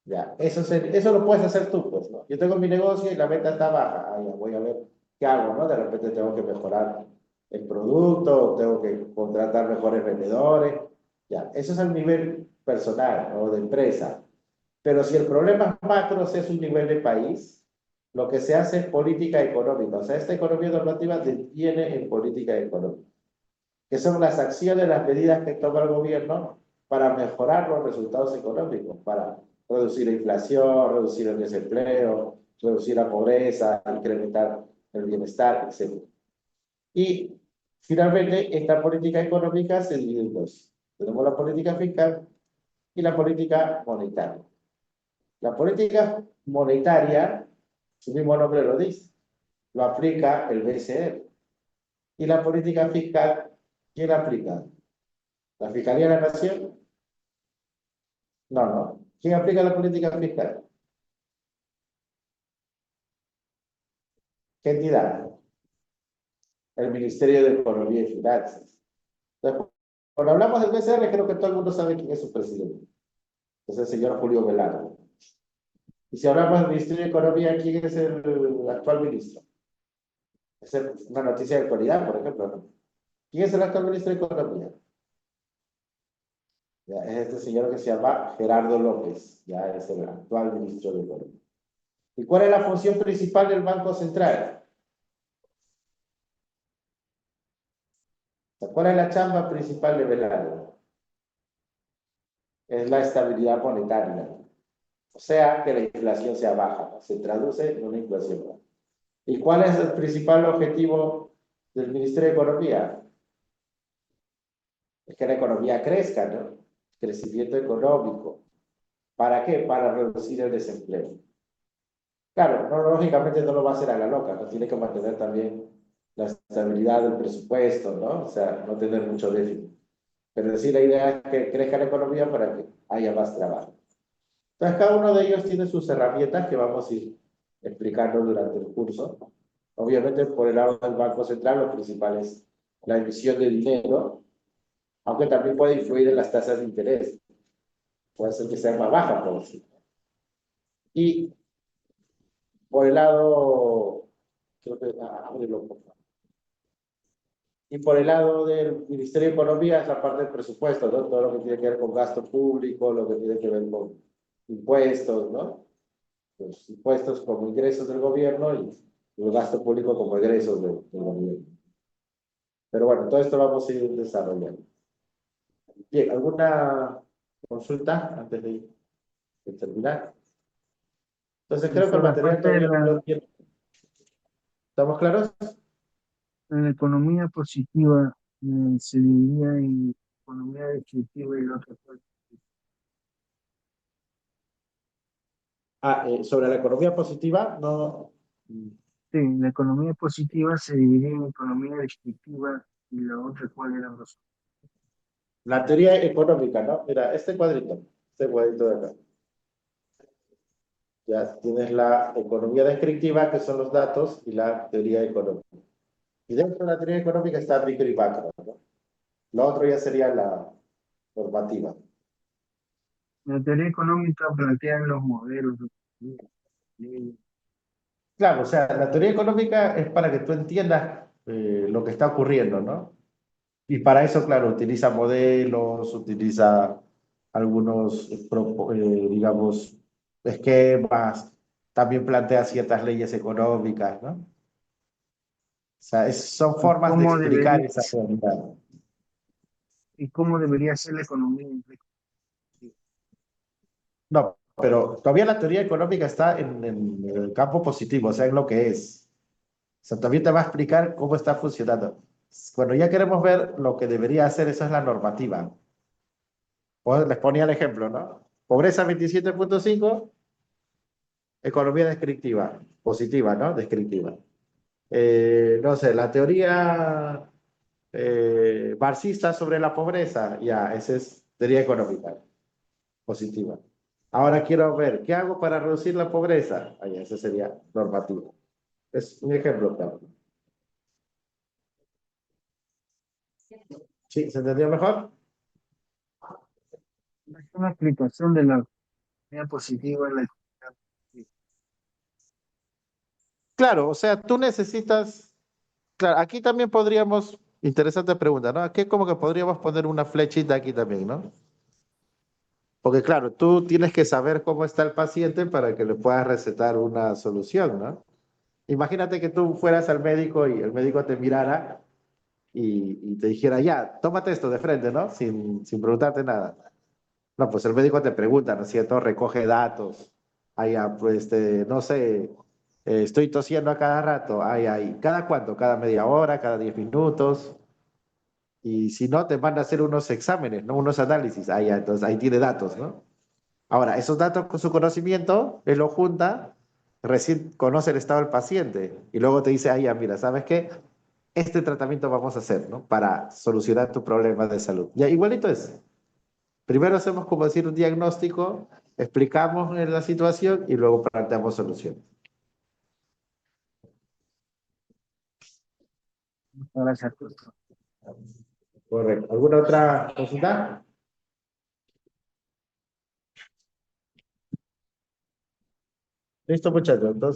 ya, eso lo puedes hacer tú, pues, ¿no? Yo tengo mi negocio y la venta está baja, ya voy a ver qué hago, ¿no? De repente tengo que mejorar el producto, tengo que contratar mejores vendedores, ya, eso es a un nivel personal o de empresa. Pero si el problema es macro, si es un nivel de país, lo que se hace es política económica. O sea, esta economía normativa detiene en política económica, que son las acciones, las medidas que toma el gobierno para mejorar los resultados económicos, para reducir la inflación, reducir el desempleo, reducir la pobreza, incrementar el bienestar, etc. Y finalmente, esta política económica se divide en dos. Tenemos la política fiscal y la política monetaria. La política monetaria, su mismo nombre lo dice, lo aplica el BCE. Y la política fiscal, ¿quién la aplica? ¿La Fiscalía de la Nación? No, no. ¿Quién aplica la política fiscal? ¿Qué entidad? El Ministerio de Economía y Finanzas. Entonces, cuando hablamos del BCR, creo que todo el mundo sabe quién es su presidente. Es el señor Julio Velarde. Y si hablamos del Ministerio de Economía, ¿quién es el actual ministro? Es una noticia de actualidad, por ejemplo, ¿no? ¿Quién es el actual ministro de Economía? Ya, es este señor que se llama Gerardo López, ya es el actual ministro de Economía. ¿Y cuál es la función principal del Banco Central? ¿Cuál es la chamba principal de Velarde? Es la estabilidad monetaria. O sea, que la inflación sea baja. Se traduce en una inflación baja. ¿Y cuál es el principal objetivo del Ministerio de Economía? Es que la economía crezca, ¿no? Crecimiento económico. ¿Para qué? Para reducir el desempleo. Claro, no, lógicamente no lo va a hacer a la loca, ¿no? Tiene que mantener también la estabilidad del presupuesto, ¿no? O sea, no tener mucho déficit. Pero sí, la idea es que crezca la economía para que haya más trabajo. Entonces, cada uno de ellos tiene sus herramientas que vamos a ir explicando durante el curso. Obviamente, por el lado del Banco Central, lo principal es la emisión de dinero, aunque también puede influir en las tasas de interés. Puede ser que sea más baja, por decir. Y por el lado, creo que, ábrelo, por favor. Y por el lado del Ministerio de Economía es la parte del presupuesto, ¿no? Todo lo que tiene que ver con gasto público, lo que tiene que ver con impuestos, ¿no? Los impuestos como ingresos del gobierno y el gasto público como egresos del gobierno. Pero bueno, todo esto vamos a ir desarrollando. Bien, ¿alguna consulta antes de terminar? Entonces creo que el Profesor, material aparte de todavía no lo tiene. ¿Estamos claros? la economía positiva, se dividía en economía descriptiva y la otra parte. Sobre la economía positiva, no. Sí, la economía positiva se dividía en economía descriptiva y la otra, ¿cuál era los? La teoría económica, ¿no? Mira, este cuadrito de acá. Ya tienes la economía descriptiva, que son los datos, y la teoría económica. Y dentro de la teoría económica está micro y macro, ¿no? Lo otro ya sería la normativa. La teoría económica plantea los modelos. Claro, o sea, la teoría económica es para que tú entiendas lo que está ocurriendo, ¿no? Y para eso, claro, utiliza modelos, utiliza algunos, digamos, esquemas, también plantea ciertas leyes económicas, ¿no? O sea, son ¿Y formas de cómo explicar debería, esa realidad. y cómo debería ser la economía? No, pero todavía la teoría económica está en el campo positivo, o sea, en lo que es. O sea, también te va a explicar cómo está funcionando. Cuando ya queremos ver lo que debería hacer, esa es la normativa. Pues les ponía el ejemplo, ¿no? Pobreza 27,5, economía descriptiva, positiva, ¿no? Descriptiva. No sé, la teoría marxista sobre la pobreza, ya, esa es teoría económica, positiva. Ahora quiero ver, ¿qué hago para reducir la pobreza? Ah, ya, ese sería normativo. Es un ejemplo, claro. ¿Sí? ¿Se entendió mejor? Es una explicación de la economía positiva en la Claro, o sea, tú necesitas, claro, aquí también podríamos, interesante pregunta, ¿no? Aquí como que podríamos poner una flechita aquí también, ¿no? Porque claro, tú tienes que saber cómo está el paciente para que le puedas recetar una solución, ¿no? Imagínate que tú fueras al médico y el médico te mirara y te dijera, ya, tómate esto de frente, ¿no? Sin preguntarte nada. No, pues el médico te pregunta, ¿no es cierto? Recoge datos. Ay, pues, no sé, estoy tosiendo a cada rato. Ay, ay, ¿cada cuánto? ¿Cada media hora? ¿Cada 10 minutos? Y si no, te manda a hacer unos exámenes, ¿no? Unos análisis. Ay, ya, entonces ahí tiene datos, ¿no? Ahora, esos datos con su conocimiento, él lo junta, recién conoce el estado del paciente y luego te dice, ay, ya, mira, ¿sabes qué? este tratamiento vamos a hacer, ¿no? Para solucionar tu problema de salud. Ya, igualito es. Primero hacemos como decir un diagnóstico, explicamos la situación y luego planteamos soluciones. Gracias. Correcto. ¿Alguna otra consulta? Listo, muchachos. Entonces,